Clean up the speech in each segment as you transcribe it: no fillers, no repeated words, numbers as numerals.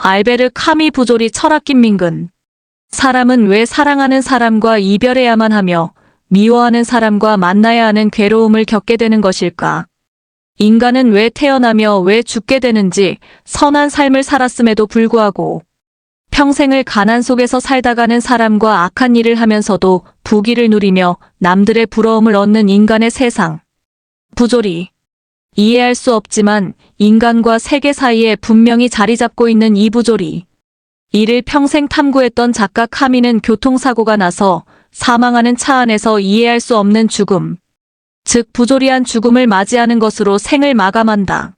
알베르 카미 부조리 철학 김민근. 사람은 왜 사랑하는 사람과 이별해야만 하며 미워하는 사람과 만나야 하는 괴로움을 겪게 되는 것일까? 인간은 왜 태어나며 왜 죽게 되는지 선한 삶을 살았음에도 불구하고 평생을 가난 속에서 살다가는 사람과 악한 일을 하면서도 부귀를 누리며 남들의 부러움을 얻는 인간의 세상. 부조리. 이해할 수 없지만 인간과 세계 사이에 분명히 자리 잡고 있는 이 부조리. 이를 평생 탐구했던 작가 카미는 교통사고가 나서 사망하는 차 안에서 이해할 수 없는 죽음, 즉 부조리한 죽음을 맞이하는 것으로 생을 마감한다.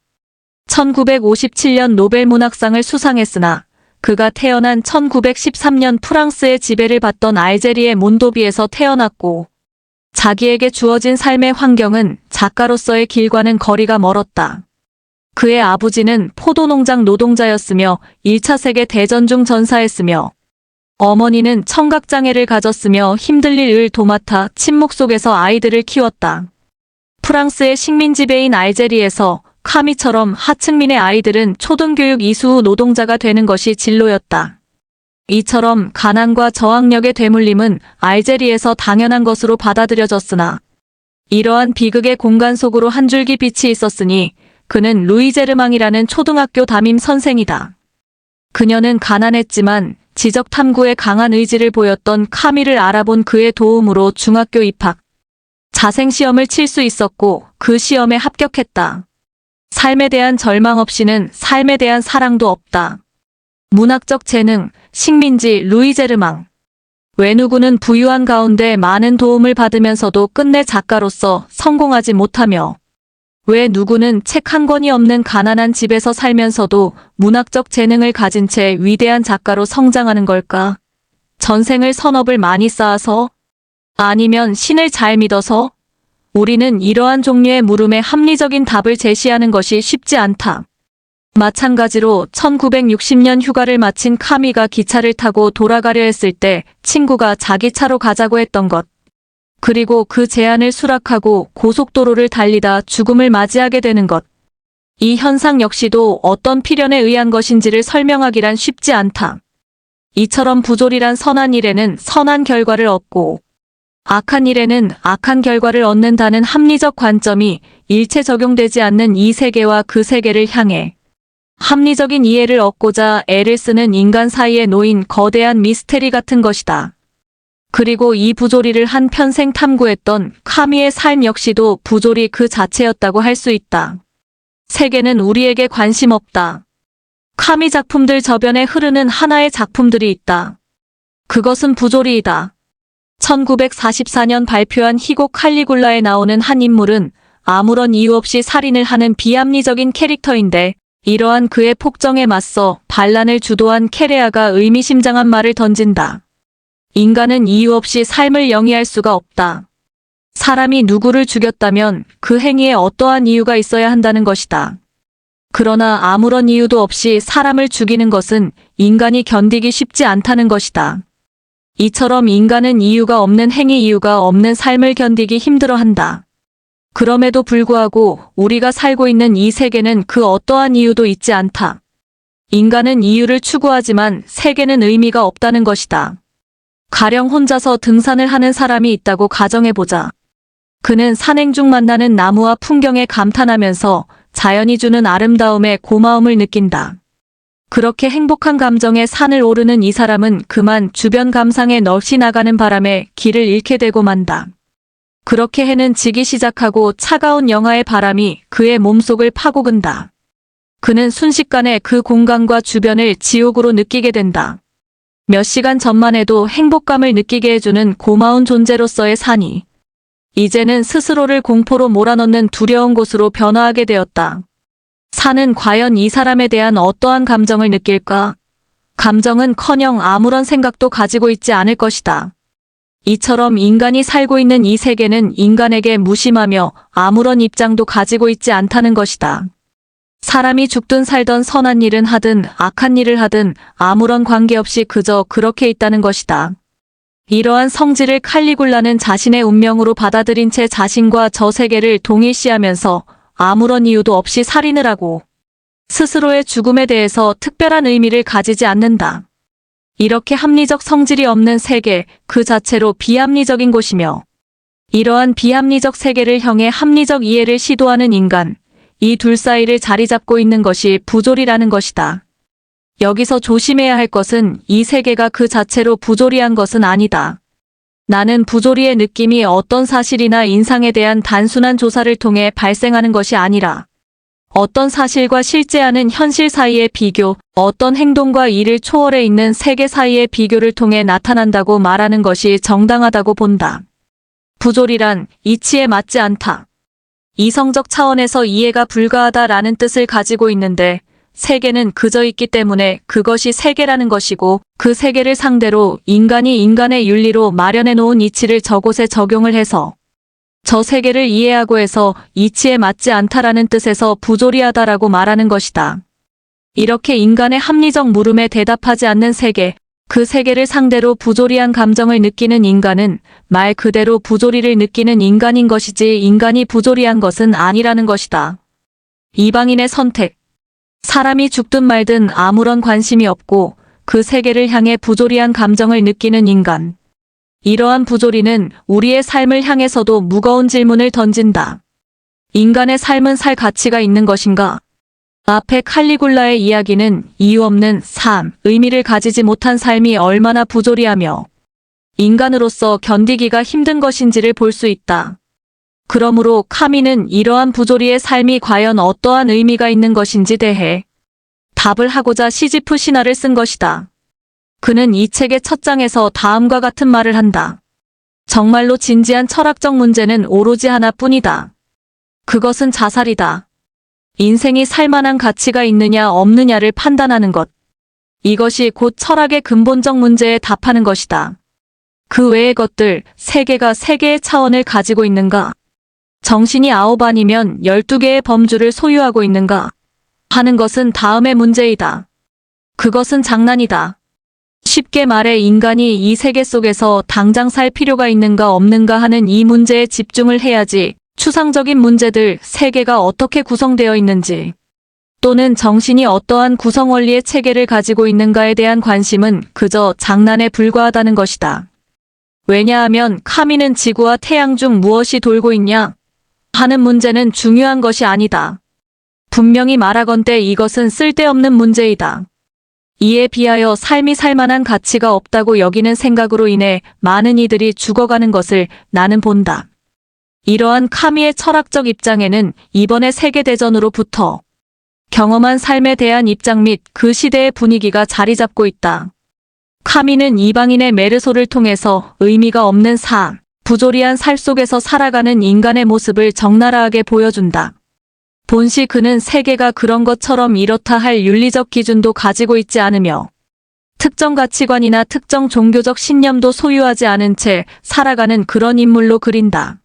1957년 노벨문학상을 수상했으나 그가 태어난 1913년 프랑스의 지배를 받던 알제리의 몬도비에서 태어났고 자기에게 주어진 삶의 환경은 작가로서의 길과는 거리가 멀었다. 그의 아버지는 포도농장 노동자였으며 1차 세계대전 중 전사했으며 어머니는 청각장애를 가졌으며 힘들 일을 도맡아 침묵 속에서 아이들을 키웠다. 프랑스의 식민지배인 알제리에서 카미처럼 하층민의 아이들은 초등교육 이수 후 노동자가 되는 것이 진로였다. 이처럼 가난과 저항력의 되물림은 알제리에서 당연한 것으로 받아들여졌으나 이러한 비극의 공간 속으로 한 줄기 빛이 있었으니 그는 루이 제르망이라는 초등학교 담임 선생이다. 그녀는 가난했지만 지적 탐구에 강한 의지를 보였던 카미를 알아본 그의 도움으로 중학교 입학, 자생시험을 칠 수 있었고 그 시험에 합격했다. 삶에 대한 절망 없이는 삶에 대한 사랑도 없다. 문학적 재능, 식민지 루이 제르망. 왜 누구는 부유한 가운데 많은 도움을 받으면서도 끝내 작가로서 성공하지 못하며 왜 누구는 책 한 권이 없는 가난한 집에서 살면서도 문학적 재능을 가진 채 위대한 작가로 성장하는 걸까? 전생을 선업을 많이 쌓아서? 아니면 신을 잘 믿어서? 우리는 이러한 종류의 물음에 합리적인 답을 제시하는 것이 쉽지 않다. 마찬가지로 1960년 휴가를 마친 카미가 기차를 타고 돌아가려 했을 때 친구가 자기 차로 가자고 했던 것. 그리고 그 제안을 수락하고 고속도로를 달리다 죽음을 맞이하게 되는 것. 이 현상 역시도 어떤 필연에 의한 것인지를 설명하기란 쉽지 않다. 이처럼 부조리란 선한 일에는 선한 결과를 얻고 악한 일에는 악한 결과를 얻는다는 합리적 관점이 일체 적용되지 않는 이 세계와 그 세계를 향해 합리적인 이해를 얻고자 애를 쓰는 인간 사이에 놓인 거대한 미스테리 같은 것이다. 그리고 이 부조리를 한 평생 탐구했던 카미의 삶 역시도 부조리 그 자체였다고 할 수 있다. 세계는 우리에게 관심 없다. 카미 작품들 저변에 흐르는 하나의 작품들이 있다. 그것은 부조리이다. 1944년 발표한 희곡 칼리굴라에 나오는 한 인물은 아무런 이유 없이 살인을 하는 비합리적인 캐릭터인데 이러한 그의 폭정에 맞서 반란을 주도한 케레아가 의미심장한 말을 던진다. 인간은 이유 없이 삶을 영위할 수가 없다. 사람이 누구를 죽였다면 그 행위에 어떠한 이유가 있어야 한다는 것이다. 그러나 아무런 이유도 없이 사람을 죽이는 것은 인간이 견디기 쉽지 않다는 것이다. 이처럼 인간은 이유가 없는 행위, 이유가 없는 삶을 견디기 힘들어한다. 그럼에도 불구하고 우리가 살고 있는 이 세계는 그 어떠한 이유도 있지 않다. 인간은 이유를 추구하지만 세계는 의미가 없다는 것이다. 가령 혼자서 등산을 하는 사람이 있다고 가정해보자. 그는 산행 중 만나는 나무와 풍경에 감탄하면서 자연이 주는 아름다움에 고마움을 느낀다. 그렇게 행복한 감정에 산을 오르는 이 사람은 그만 주변 감상에 넋이 나가는 바람에 길을 잃게 되고 만다. 그렇게 해는 지기 시작하고 차가운 영하의 바람이 그의 몸속을 파고근다. 그는 순식간에 그 공간과 주변을 지옥으로 느끼게 된다. 몇 시간 전만 해도 행복감을 느끼게 해주는 고마운 존재로서의 산이 이제는 스스로를 공포로 몰아넣는 두려운 곳으로 변화하게 되었다. 산은 과연 이 사람에 대한 어떠한 감정을 느낄까? 감정은커녕 아무런 생각도 가지고 있지 않을 것이다. 이처럼 인간이 살고 있는 이 세계는 인간에게 무심하며 아무런 입장도 가지고 있지 않다는 것이다. 사람이 죽든 살던 선한 일은 하든 악한 일을 하든 아무런 관계없이 그저 그렇게 있다는 것이다. 이러한 성질을 칼리굴라는 자신의 운명으로 받아들인 채 자신과 저 세계를 동일시하면서 아무런 이유도 없이 살인을 하고 스스로의 죽음에 대해서 특별한 의미를 가지지 않는다. 이렇게 합리적 성질이 없는 세계 그 자체로 비합리적인 곳이며 이러한 비합리적 세계를 향해 합리적 이해를 시도하는 인간, 이 둘 사이를 자리 잡고 있는 것이 부조리라는 것이다. 여기서 조심해야 할 것은 이 세계가 그 자체로 부조리한 것은 아니다. 나는 부조리의 느낌이 어떤 사실이나 인상에 대한 단순한 조사를 통해 발생하는 것이 아니라 어떤 사실과 실제하는 현실 사이의 비교, 어떤 행동과 이를 초월해 있는 세계 사이의 비교를 통해 나타난다고 말하는 것이 정당하다고 본다. 부조리란 이치에 맞지 않다. 이성적 차원에서 이해가 불가하다라는 뜻을 가지고 있는데 세계는 그저 있기 때문에 그것이 세계라는 것이고 그 세계를 상대로 인간이 인간의 윤리로 마련해 놓은 이치를 저곳에 적용을 해서 저 세계를 이해하고 해서 이치에 맞지 않다라는 뜻에서 부조리하다라고 말하는 것이다. 이렇게 인간의 합리적 물음에 대답하지 않는 세계, 그 세계를 상대로 부조리한 감정을 느끼는 인간은 말 그대로 부조리를 느끼는 인간인 것이지 인간이 부조리한 것은 아니라는 것이다. 이방인의 선택. 사람이 죽든 말든 아무런 관심이 없고 그 세계를 향해 부조리한 감정을 느끼는 인간. 이러한 부조리는 우리의 삶을 향해서도 무거운 질문을 던진다. 인간의 삶은 살 가치가 있는 것인가? 앞에 칼리굴라의 이야기는 이유 없는 삶, 의미를 가지지 못한 삶이 얼마나 부조리하며 인간으로서 견디기가 힘든 것인지를 볼 수 있다. 그러므로 카미는 이러한 부조리의 삶이 과연 어떠한 의미가 있는 것인지 대해 답을 하고자 시지프 신화를 쓴 것이다. 그는 이 책의 첫 장에서 다음과 같은 말을 한다. 정말로 진지한 철학적 문제는 오로지 하나뿐이다. 그것은 자살이다. 인생이 살만한 가치가 있느냐 없느냐를 판단하는 것. 이것이 곧 철학의 근본적 문제에 답하는 것이다. 그 외의 것들, 세계가 세계의 차원을 가지고 있는가? 정신이 9 아니면 12개의 범주를 소유하고 있는가? 하는 것은 다음의 문제이다. 그것은 장난이다. 쉽게 말해 인간이 이 세계 속에서 당장 살 필요가 있는가 없는가 하는 이 문제에 집중을 해야지 추상적인 문제들, 세계가 어떻게 구성되어 있는지 또는 정신이 어떠한 구성 원리의 체계를 가지고 있는가에 대한 관심은 그저 장난에 불과하다는 것이다. 왜냐하면 카미는 지구와 태양 중 무엇이 돌고 있냐 하는 문제는 중요한 것이 아니다. 분명히 말하건대 이것은 쓸데없는 문제이다. 이에 비하여 삶이 살만한 가치가 없다고 여기는 생각으로 인해 많은 이들이 죽어가는 것을 나는 본다. 이러한 카미의 철학적 입장에는 이번의 세계대전으로부터 경험한 삶에 대한 입장 및 그 시대의 분위기가 자리 잡고 있다. 카미는 이방인의 메르소를 통해서 의미가 없는 삶, 부조리한 살 속에서 살아가는 인간의 모습을 적나라하게 보여준다. 본시 그는 세계가 그런 것처럼 이렇다 할 윤리적 기준도 가지고 있지 않으며 특정 가치관이나 특정 종교적 신념도 소유하지 않은 채 살아가는 그런 인물로 그린다.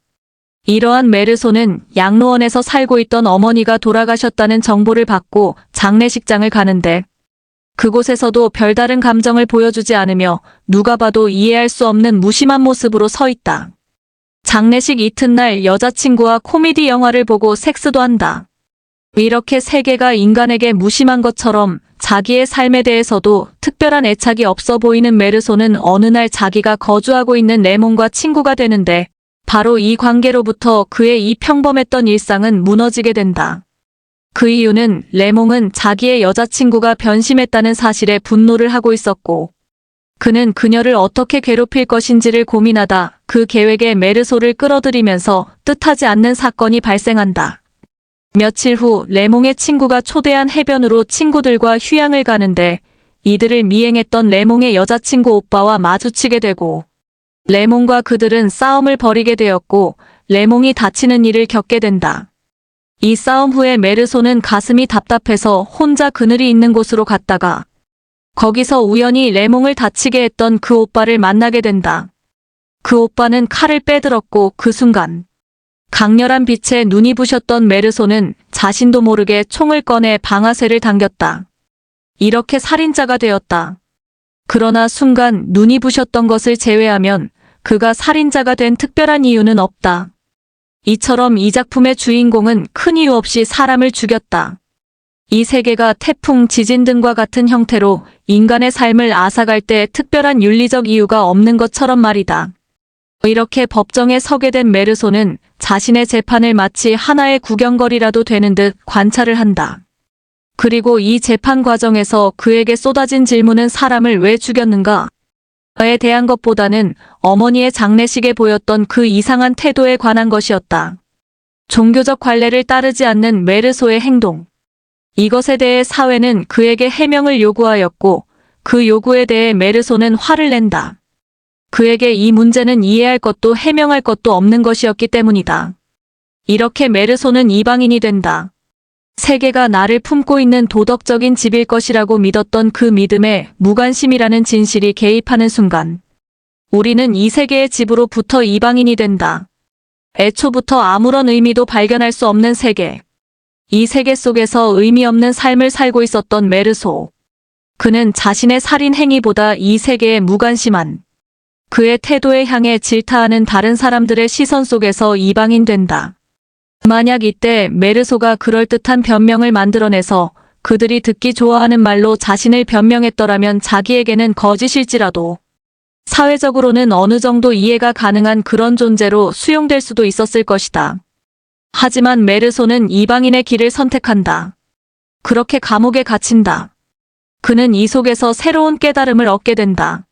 이러한 메르소는 양로원에서 살고 있던 어머니가 돌아가셨다는 정보를 받고 장례식장을 가는데 그곳에서도 별다른 감정을 보여주지 않으며 누가 봐도 이해할 수 없는 무심한 모습으로 서 있다. 장례식 이튿날 여자친구와 코미디 영화를 보고 섹스도 한다. 이렇게 세계가 인간에게 무심한 것처럼 자기의 삶에 대해서도 특별한 애착이 없어 보이는 메르소는 어느 날 자기가 거주하고 있는 레몬과 친구가 되는데 바로 이 관계로부터 그의 이 평범했던 일상은 무너지게 된다. 그 이유는 레몽은 자기의 여자친구가 변심했다는 사실에 분노를 하고 있었고 그는 그녀를 어떻게 괴롭힐 것인지를 고민하다 그 계획에 메르소를 끌어들이면서 뜻하지 않는 사건이 발생한다. 며칠 후 레몽의 친구가 초대한 해변으로 친구들과 휴양을 가는데 이들을 미행했던 레몽의 여자친구 오빠와 마주치게 되고 레몽과 그들은 싸움을 벌이게 되었고 레몽이 다치는 일을 겪게 된다. 이 싸움 후에 메르소는 가슴이 답답해서 혼자 그늘이 있는 곳으로 갔다가 거기서 우연히 레몽을 다치게 했던 그 오빠를 만나게 된다. 그 오빠는 칼을 빼들었고 그 순간 강렬한 빛에 눈이 부셨던 메르소는 자신도 모르게 총을 꺼내 방아쇠를 당겼다. 이렇게 살인자가 되었다. 그러나 순간 눈이 부셨던 것을 제외하면 그가 살인자가 된 특별한 이유는 없다. 이처럼 이 작품의 주인공은 큰 이유 없이 사람을 죽였다. 이 세계가 태풍, 지진 등과 같은 형태로 인간의 삶을 앗아갈 때 특별한 윤리적 이유가 없는 것처럼 말이다. 이렇게 법정에 서게 된 메르소는 자신의 재판을 마치 하나의 구경거리라도 되는 듯 관찰을 한다. 그리고 이 재판 과정에서 그에게 쏟아진 질문은 사람을 왜 죽였는가? 에 대한 것보다는 어머니의 장례식에 보였던 그 이상한 태도에 관한 것이었다. 종교적 관례를 따르지 않는 메르소의 행동. 이것에 대해 사회는 그에게 해명을 요구하였고 그 요구에 대해 메르소는 화를 낸다. 그에게 이 문제는 이해할 것도 해명할 것도 없는 것이었기 때문이다. 이렇게 메르소는 이방인이 된다. 세계가 나를 품고 있는 도덕적인 집일 것이라고 믿었던 그 믿음에 무관심이라는 진실이 개입하는 순간 우리는 이 세계의 집으로부터 이방인이 된다. 애초부터 아무런 의미도 발견할 수 없는 세계. 이 세계 속에서 의미 없는 삶을 살고 있었던 메르소. 그는 자신의 살인 행위보다 이 세계에 무관심한 그의 태도에 향해 질타하는 다른 사람들의 시선 속에서 이방인 된다. 만약 이때 메르소가 그럴듯한 변명을 만들어내서 그들이 듣기 좋아하는 말로 자신을 변명했더라면 자기에게는 거짓일지라도 사회적으로는 어느 정도 이해가 가능한 그런 존재로 수용될 수도 있었을 것이다. 하지만 메르소는 이방인의 길을 선택한다. 그렇게 감옥에 갇힌다. 그는 이 속에서 새로운 깨달음을 얻게 된다.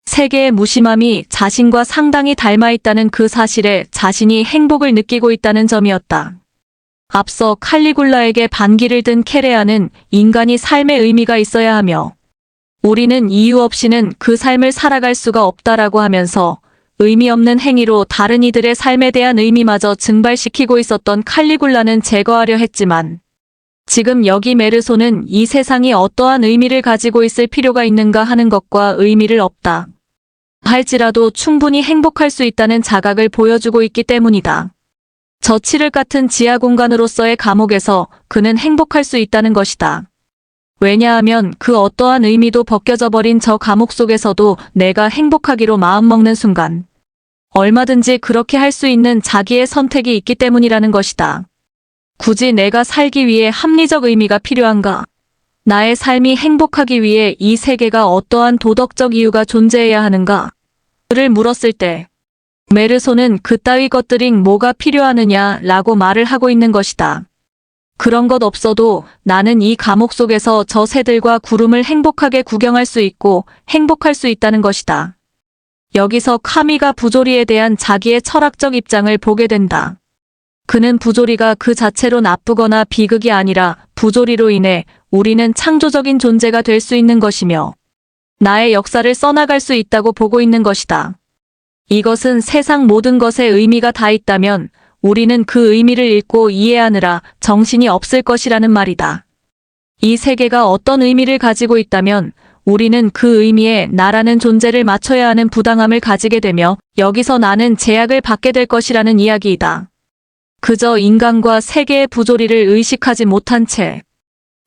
세계의 무심함이 자신과 상당히 닮아 있다는 그 사실에 자신이 행복을 느끼고 있다는 점이었다. 앞서 칼리굴라에게 반기를 든 케레아는 인간이 삶의 의미가 있어야 하며 우리는 이유 없이는 그 삶을 살아갈 수가 없다라고 하면서 의미 없는 행위로 다른 이들의 삶에 대한 의미마저 증발시키고 있었던 칼리굴라는 제거하려 했지만 지금 여기 메르소는 이 세상이 어떠한 의미를 가지고 있을 필요가 있는가 하는 것과 의미를 없다. 할지라도 충분히 행복할 수 있다는 자각을 보여주고 있기 때문이다. 저 칠흑 같은 지하 공간으로서의 감옥에서 그는 행복할 수 있다는 것이다. 왜냐하면 그 어떠한 의미도 벗겨져 버린 저 감옥 속에서도 내가 행복하기로 마음먹는 순간 얼마든지 그렇게 할 수 있는 자기의 선택이 있기 때문이라는 것이다. 굳이 내가 살기 위해 합리적 의미가 필요한가? 나의 삶이 행복하기 위해 이 세계가 어떠한 도덕적 이유가 존재해야 하는가? 를 물었을 때 메르소는 그따위 것들이 뭐가 필요하느냐라고 말을 하고 있는 것이다. 그런 것 없어도 나는 이 감옥 속에서 저 새들과 구름을 행복하게 구경할 수 있고 행복할 수 있다는 것이다. 여기서 카미가 부조리에 대한 자기의 철학적 입장을 보게 된다. 그는 부조리가 그 자체로 나쁘거나 비극이 아니라 부조리로 인해 우리는 창조적인 존재가 될 수 있는 것이며 나의 역사를 써나갈 수 있다고 보고 있는 것이다. 이것은 세상 모든 것에 의미가 다 있다면 우리는 그 의미를 읽고 이해하느라 정신이 없을 것이라는 말이다. 이 세계가 어떤 의미를 가지고 있다면 우리는 그 의미에 나라는 존재를 맞춰야 하는 부당함을 가지게 되며 여기서 나는 제약을 받게 될 것이라는 이야기이다. 그저 인간과 세계의 부조리를 의식하지 못한 채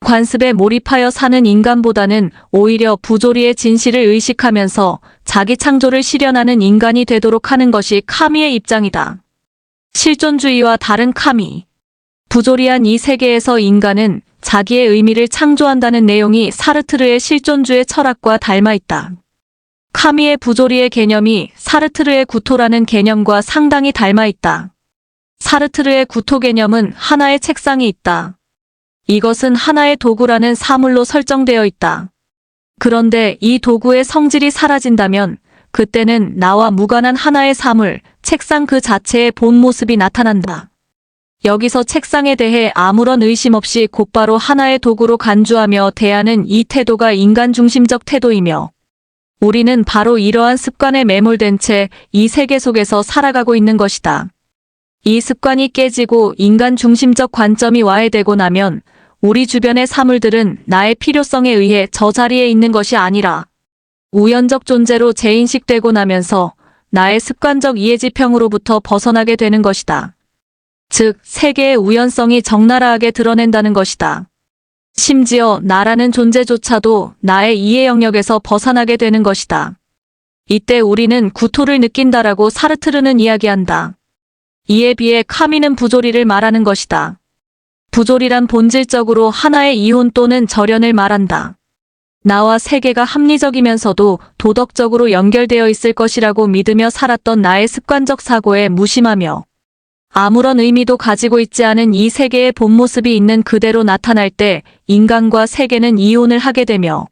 관습에 몰입하여 사는 인간보다는 오히려 부조리의 진실을 의식하면서 자기 창조를 실현하는 인간이 되도록 하는 것이 카미의 입장이다. 실존주의와 다른 카미. 부조리한 이 세계에서 인간은 자기의 의미를 창조한다는 내용이 사르트르의 실존주의 철학과 닮아 있다. 카미의 부조리의 개념이 사르트르의 구토라는 개념과 상당히 닮아 있다. 사르트르의 구토 개념은 하나의 책상이 있다. 이것은 하나의 도구라는 사물로 설정되어 있다. 그런데 이 도구의 성질이 사라진다면 그때는 나와 무관한 하나의 사물, 책상 그 자체의 본 모습이 나타난다. 여기서 책상에 대해 아무런 의심 없이 곧바로 하나의 도구로 간주하며 대하는 이 태도가 인간 중심적 태도이며 우리는 바로 이러한 습관에 매몰된 채 이 세계 속에서 살아가고 있는 것이다. 이 습관이 깨지고 인간 중심적 관점이 와해되고 나면 우리 주변의 사물들은 나의 필요성에 의해 저 자리에 있는 것이 아니라 우연적 존재로 재인식되고 나면서 나의 습관적 이해지평으로부터 벗어나게 되는 것이다. 즉, 세계의 우연성이 적나라하게 드러낸다는 것이다. 심지어 나라는 존재조차도 나의 이해 영역에서 벗어나게 되는 것이다. 이때 우리는 구토를 느낀다라고 사르트르는 이야기한다. 이에 비해 카미는 부조리를 말하는 것이다. 부조리란 본질적으로 하나의 이혼 또는 절연을 말한다. 나와 세계가 합리적이면서도 도덕적으로 연결되어 있을 것이라고 믿으며 살았던 나의 습관적 사고에 무심하며 아무런 의미도 가지고 있지 않은 이 세계의 본 모습이 있는 그대로 나타날 때 인간과 세계는 이혼을 하게 되며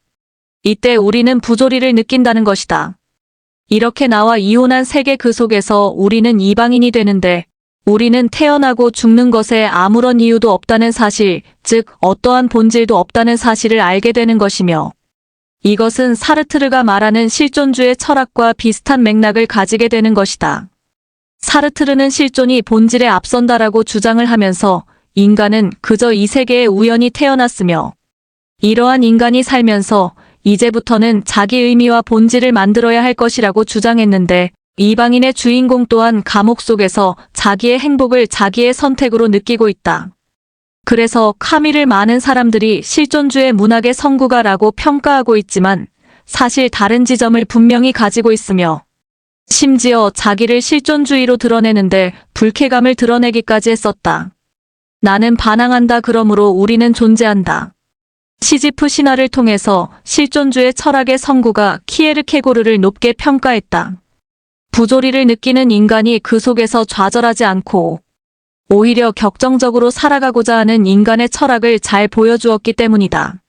이때 우리는 부조리를 느낀다는 것이다. 이렇게 나와 이혼한 세계 그 속에서 우리는 이방인이 되는데 우리는 태어나고 죽는 것에 아무런 이유도 없다는 사실, 즉 어떠한 본질도 없다는 사실을 알게 되는 것이며 이것은 사르트르가 말하는 실존주의 철학과 비슷한 맥락을 가지게 되는 것이다. 사르트르는 실존이 본질에 앞선다라고 주장을 하면서 인간은 그저 이 세계에 우연히 태어났으며 이러한 인간이 살면서 이제부터는 자기 의미와 본질을 만들어야 할 것이라고 주장했는데 이방인의 주인공 또한 감옥 속에서 자기의 행복을 자기의 선택으로 느끼고 있다. 그래서 카미를 많은 사람들이 실존주의 문학의 성구가라고 평가하고 있지만 사실 다른 지점을 분명히 가지고 있으며 심지어 자기를 실존주의로 드러내는데 불쾌감을 드러내기까지 했었다. 나는 반항한다. 그러므로 우리는 존재한다. 시지프 신화를 통해서 실존주의 철학의 성구가 키에르케고르를 높게 평가했다. 부조리를 느끼는 인간이 그 속에서 좌절하지 않고 오히려 격정적으로 살아가고자 하는 인간의 철학을 잘 보여주었기 때문이다.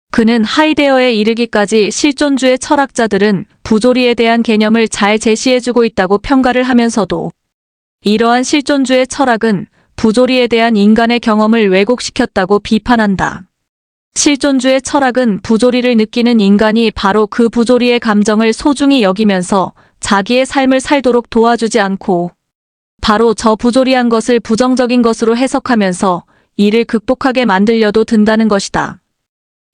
그는 하이데어에 이르기까지 실존주의 철학자들은 부조리에 대한 개념을 잘 제시해주고 있다고 평가를 하면서도 이러한 실존주의 철학은 부조리에 대한 인간의 경험을 왜곡시켰다고 비판한다. 실존주의 철학은 부조리를 느끼는 인간이 바로 그 부조리의 감정을 소중히 여기면서 자기의 삶을 살도록 도와주지 않고 바로 저 부조리한 것을 부정적인 것으로 해석하면서 이를 극복하게 만들려도 든다는 것이다.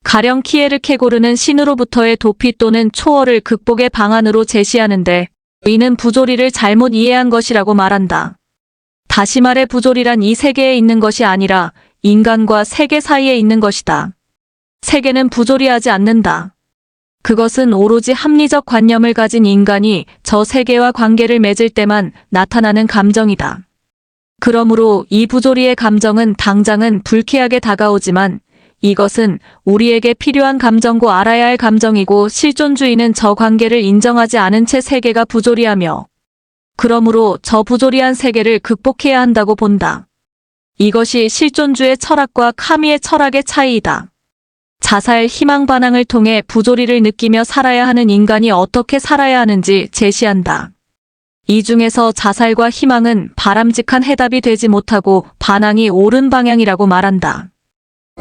가령 키에르케고르는 신으로부터의 도피 또는 초월을 극복의 방안으로 제시하는데 이는 부조리를 잘못 이해한 것이라고 말한다. 다시 말해 부조리란 이 세계에 있는 것이 아니라 인간과 세계 사이에 있는 것이다. 세계는 부조리하지 않는다. 그것은 오로지 합리적 관념을 가진 인간이 저 세계와 관계를 맺을 때만 나타나는 감정이다. 그러므로 이 부조리의 감정은 당장은 불쾌하게 다가오지만 이것은 우리에게 필요한 감정고 알아야 할 감정이고 실존주의는 저 관계를 인정하지 않은 채 세계가 부조리하며 그러므로 저 부조리한 세계를 극복해야 한다고 본다. 이것이 실존주의 철학과 카미의 철학의 차이이다. 자살, 희망 반항을 통해 부조리를 느끼며 살아야 하는 인간이 어떻게 살아야 하는지 제시한다. 이 중에서 자살과 희망은 바람직한 해답이 되지 못하고 반항이 옳은 방향이라고 말한다.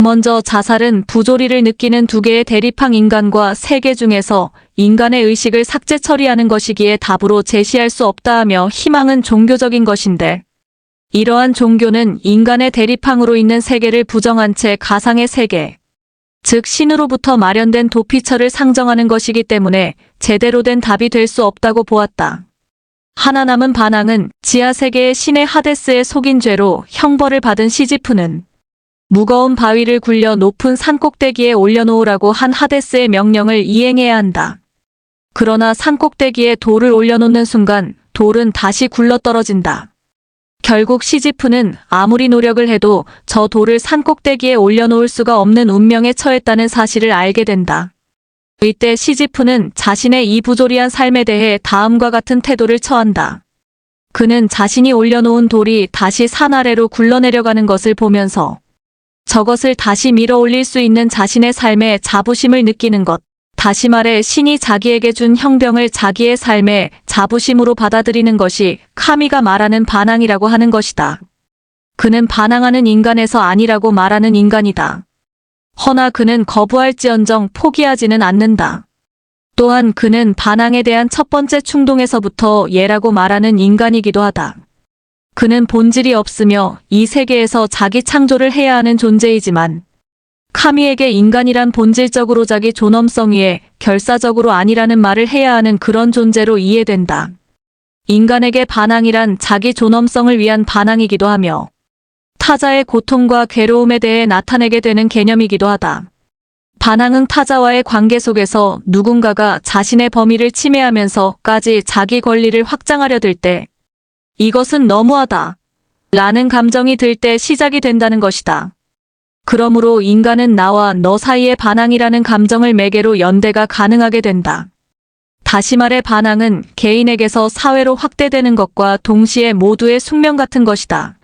먼저 자살은 부조리를 느끼는 두 개의 대립항 인간과 세계 중에서 인간의 의식을 삭제 처리하는 것이기에 답으로 제시할 수 없다 하며 희망은 종교적인 것인데 이러한 종교는 인간의 대립항으로 있는 세계를 부정한 채 가상의 세계, 즉 신으로부터 마련된 도피처를 상정하는 것이기 때문에 제대로 된 답이 될 수 없다고 보았다. 하나 남은 반항은 지하세계의 신의 하데스에 속인 죄로 형벌을 받은 시지프는 무거운 바위를 굴려 높은 산꼭대기에 올려놓으라고 한 하데스의 명령을 이행해야 한다. 그러나 산꼭대기에 돌을 올려놓는 순간 돌은 다시 굴러떨어진다. 결국 시지프는 아무리 노력을 해도 저 돌을 산꼭대기에 올려놓을 수가 없는 운명에 처했다는 사실을 알게 된다. 이때 시지프는 자신의 이 부조리한 삶에 대해 다음과 같은 태도를 처한다. 그는 자신이 올려놓은 돌이 다시 산 아래로 굴러내려가는 것을 보면서 저것을 다시 밀어 올릴 수 있는 자신의 삶에 자부심을 느끼는 것, 다시 말해 신이 자기에게 준 형병을 자기의 삶에 자부심으로 받아들이는 것이 카미가 말하는 반항이라고 하는 것이다. 그는 반항하는 인간에서 아니라고 말하는 인간이다. 허나 그는 거부할지언정 포기하지는 않는다. 또한 그는 반항에 대한 첫 번째 충동에서부터 예라고 말하는 인간이기도 하다. 그는 본질이 없으며 이 세계에서 자기 창조를 해야 하는 존재이지만 카미에게 인간이란 본질적으로 자기 존엄성 위에 결사적으로 아니라는 말을 해야 하는 그런 존재로 이해된다. 인간에게 반항이란 자기 존엄성을 위한 반항이기도 하며 타자의 고통과 괴로움에 대해 나타내게 되는 개념이기도 하다. 반항은 타자와의 관계 속에서 누군가가 자신의 범위를 침해하면서까지 자기 권리를 확장하려 들 때 이것은 너무하다 라는 감정이 들 때 시작이 된다는 것이다. 그러므로 인간은 나와 너 사이의 반항이라는 감정을 매개로 연대가 가능하게 된다. 다시 말해 반항은 개인에게서 사회로 확대되는 것과 동시에 모두의 숙명 같은 것이다.